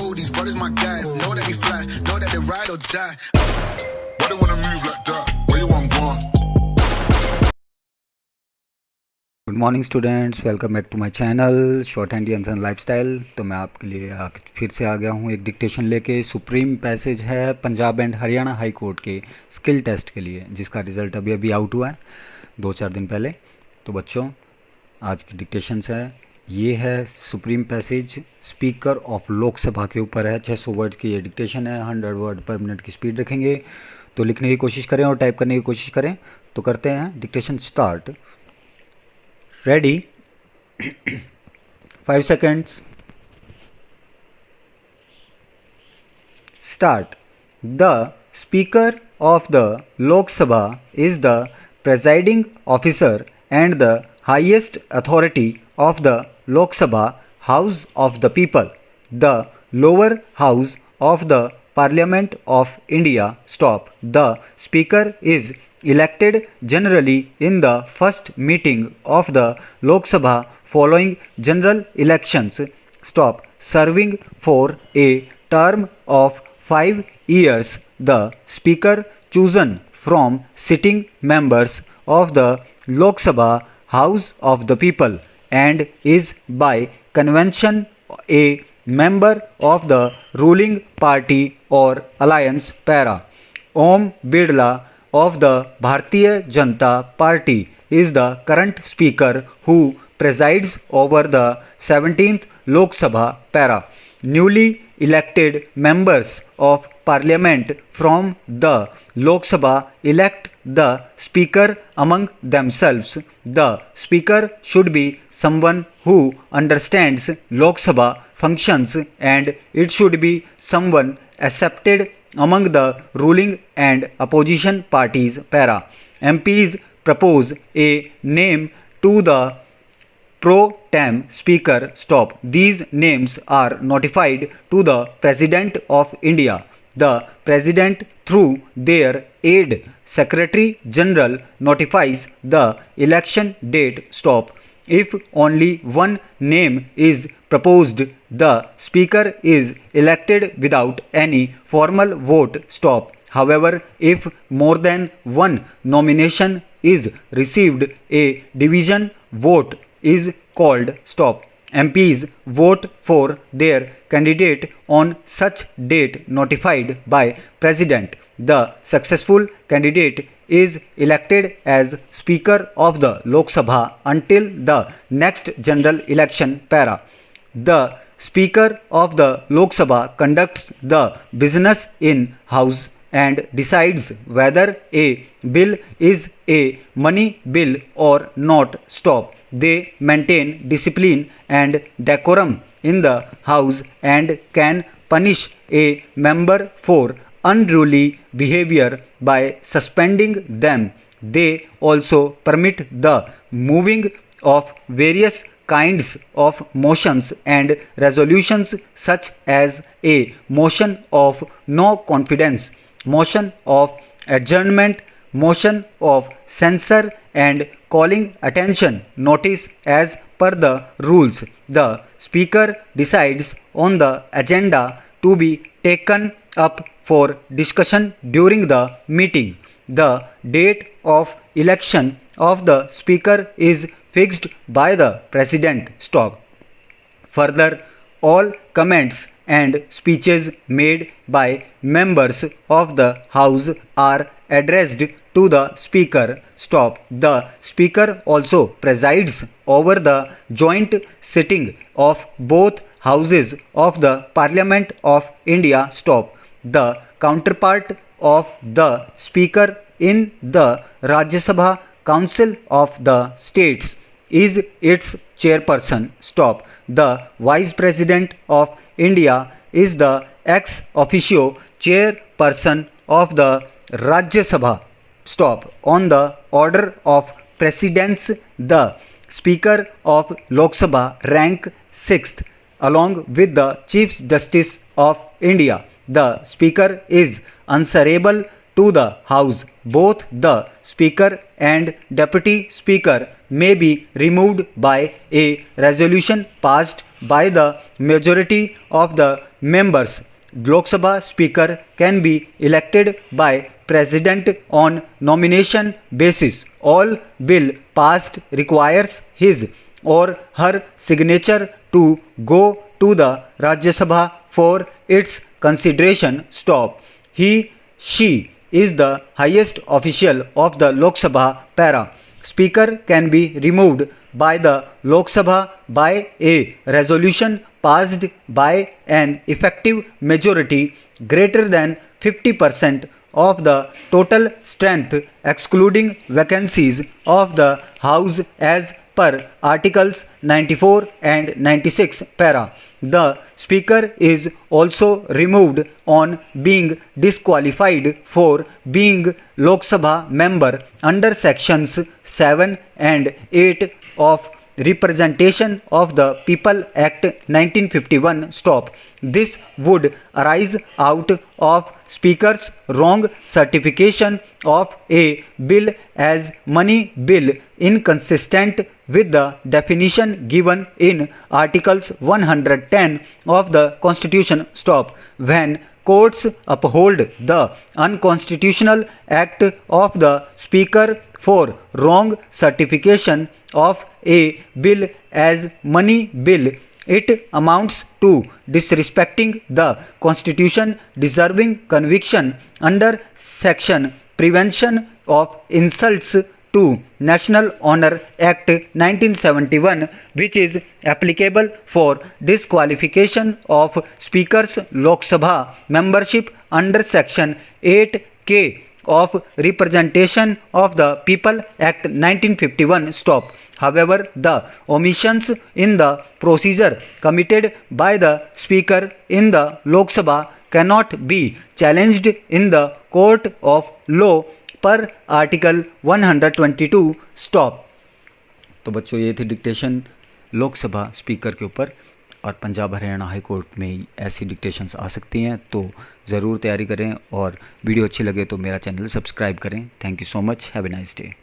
All these brothers my guys, know that we fly, know that they ride or die. Why they wanna move like that? Where you want gone? Good morning students, welcome back to my channel shorthand and lifestyle. तो मैं आपके लिए फिर से आ गया हूँ एक dictation लेके। सुप्रीम पैसेज है Punjab and Haryana high court के स्किल टेस्ट के लिए, जिसका रिज़ल्ट अभी अभी आउट हुआ है 2-4 दिन पहले। तो बच्चों, आज की डिक्टेशंस है, ये है supreme passage speaker of Lok Sabha के ऊपर है। 600 वर्ड्स की ये डिक्टेशन है, 100 वर्ड पर मिनट की स्पीड रखेंगे। तो लिखने की कोशिश करें और टाइप करने की कोशिश करें। तो करते हैं dictation start. Ready? 5 seconds. Start. The Speaker of the Lok Sabha is the presiding officer and the highest authority of the Lok Sabha House of the People, the lower house of the Parliament of India. Stop. The Speaker is elected generally in the first meeting of the Lok Sabha following general elections. Stop. Serving for a term of 5 years. The Speaker chosen from sitting members of the Lok Sabha House of the People and is by convention a member of the ruling party or alliance. Para. Om Birla of the Bharatiya Janata Party is the current speaker who presides over the 17th Lok Sabha. Para. Newly elected members of parliament from the Lok Sabha elect the speaker among themselves. The speaker should be someone who understands Lok Sabha functions and it should be someone accepted among the ruling and opposition parties. Para. MPs propose a name to the pro tem speaker. Stop. These names are notified to the President of India. The President, through their aide Secretary General, notifies the election date. Stop. If only one name is proposed, the speaker is elected without any formal vote. Stop. However, if more than one nomination is received, a division vote is called. Stop. MPs vote for their candidate on such date notified by President. The successful candidate is elected as Speaker of the Lok Sabha until the next general election. Para. The Speaker of the Lok Sabha conducts the business in House and decides whether a bill is a money bill or not. Stop. They maintain discipline and decorum in the House and can punish a member for unruly behavior by suspending them. They also permit the moving of various kinds of motions and resolutions such as a motion of no confidence, motion of adjournment, motion of censure and calling attention notice as per the rules. The speaker decides on the agenda to be taken up for discussion during the meeting. The date of election of the speaker is fixed by the president. Stop. Further, all comments and speeches made by members of the House are addressed to the Speaker. Stop. The Speaker also presides over the joint sitting of both houses of the Parliament of India. Stop. The counterpart of the Speaker in the Rajya Sabha Council of the States is its chairperson. Stop. The Vice President of India is the ex officio chairperson of the Rajya Sabha. Stop. On the order of precedence, the Speaker of Lok Sabha rank 6th along with the Chief Justice of India. The Speaker is answerable to the House. Both the Speaker and Deputy Speaker may be removed by a resolution passed by the majority of the members. Lok Sabha Speaker can be elected by President on nomination basis. All bill passed requires his or her signature to go to the Rajya Sabha for its consideration. Stop. She is the highest official of the Lok Sabha. Para. Speaker can be removed by the Lok Sabha by a resolution passed by an effective majority greater than 50% of the total strength, excluding vacancies of the House as per Articles 94 and 96. Para. The Speaker is also removed on being disqualified for being Lok Sabha member under sections 7 and 8 of Representation of the People Act 1951. Stop. This would arise out of Speaker's wrong certification of a bill as money bill, inconsistent with the definition given in Articles 110 of the Constitution. Stop. When courts uphold the unconstitutional act of the Speaker for wrong certification of a bill as money bill, it amounts to disrespecting the Constitution, deserving conviction under section Prevention of Insults to National Honor Act 1971, which is applicable for disqualification of Speaker's Lok Sabha membership under section 8K of Representation of the People Act 1951. Stop. However, the omissions in the procedure committed by the Speaker in the Lok Sabha cannot be challenged in the court of law per Article 122. Stop. तो बच्चों ये थी dictation Lok Sabha speaker के ऊपर, और Punjab Haryana high court में ऐसी dictations आ सकती हैं, तो ज़रूर तैयारी करें। और वीडियो अच्छी लगे तो मेरा चैनल सब्सक्राइब करें। Thank you so much. Have a nice day.